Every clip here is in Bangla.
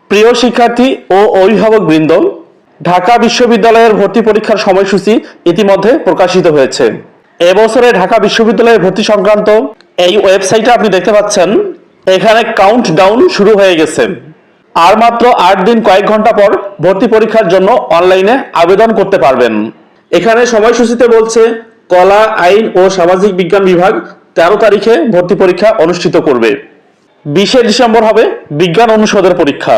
প্রিয় শিক্ষার্থী ও অভিভাবকবৃন্দ, ঢাকা বিশ্ববিদ্যালয়ের ভর্তি পরীক্ষার সময়সূচি ইতিমধ্যে প্রকাশিত হয়েছে। এবছরে ঢাকা বিশ্ববিদ্যালয়ের ভর্তি সংক্রান্ত এই ওয়েবসাইটে আপনি দেখতে পাচ্ছেন, এখানে কাউন্টডাউন শুরু হয়ে গেছে। আর মাত্র 8 দিন কয়েক ঘন্টা পর ভর্তি পরীক্ষার জন্য অনলাইনে আবেদন করতে পারবেন। এখানে সময়সূচিতে বলছে, কলা, আইন ও সামাজিক বিজ্ঞান বিভাগ 13 তারিখে ভর্তি পরীক্ষা অনুষ্ঠিত করবে। 20 ডিসেম্বর হবে বিজ্ঞান অনুষদের পরীক্ষা।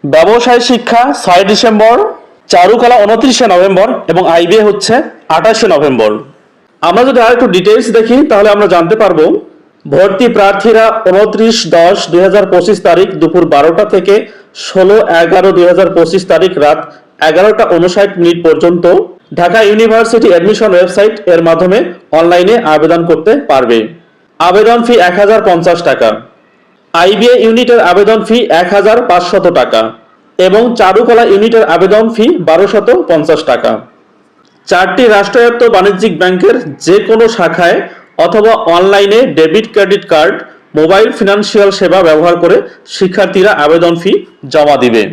ব্যবসায় শিক্ষা 6 ডিসেম্বর, চারুকলা 29 নভেম্বর এবং আইবিএ হচ্ছে 28 নভেম্বর। আমরা যদি আর একটু ডিটেইলস দেখি তাহলে আমরা জানতে পারবো, ভর্তি প্রার্থীরা 29/10/2025 তারিখ দুপুর 12টা থেকে 16/11/2025 তারিখ রাত 11:59 পর্যন্ত ঢাকা ইউনিভার্সিটি অ্যাডমিশন ওয়েবসাইট এর মাধ্যমে অনলাইনে আবেদন করতে পারবে। আবেদন ফি 1050 টাকা। আইবিএ ইউনিটের আবেদন ফি 1500 টাকা এবং চারুকলা ইউনিটের আবেদন ফি 1250 টাকা। 4টি রাষ্ট্রায়ত্ত বাণিজ্যিক ব্যাংকের যে কোনো শাখায় অথবা অনলাইনে debit credit card, mobile financial সেবা ব্যবহার করে শিক্ষার্থীরা আবেদন ফি জমা দিবে।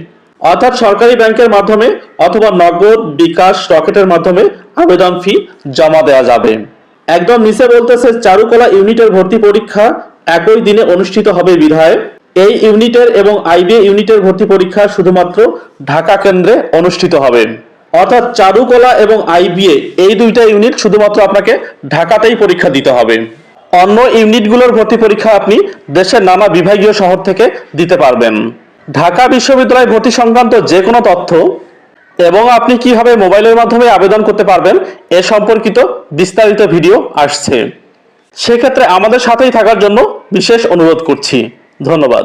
অর্থাৎ সরকারি ব্যাংকের মাধ্যমে অথবা নগদ, বিকাশ, রকেটের মাধ্যমে আবেদন ফি জমা দেওয়া যাবে। একদম নিচে বলতেছে, চারুকলা ইউনিটের ভর্তি পরীক্ষা একই দিনে অনুষ্ঠিত হবে বিধায় এই ইউনিটের এবং আইবিএ ইউনিটের ভর্তি পরীক্ষা শুধুমাত্র ঢাকা কেন্দ্রে অনুষ্ঠিত হবে। অর্থাৎ চারুকলা এবং আইবিএ এই দুইটা ইউনিট শুধুমাত্র আপনাকে ঢাকাতেই পরীক্ষা দিতে হবে। অন্য ইউনিটগুলোর ভর্তি পরীক্ষা আপনি দেশের নানা বিভাগীয় শহর থেকে দিতে পারবেন। ঢাকা বিশ্ববিদ্যালয় ভর্তি সংক্রান্ত যে কোনো তথ্য এবং আপনি কিভাবে মোবাইলের মাধ্যমে আবেদন করতে পারবেন এ সম্পর্কিত বিস্তারিত ভিডিও আসছে। সেক্ষেত্রে আমাদের সাথেই থাকার জন্য বিশেষ অনুরোধ করছি। ধন্যবাদ।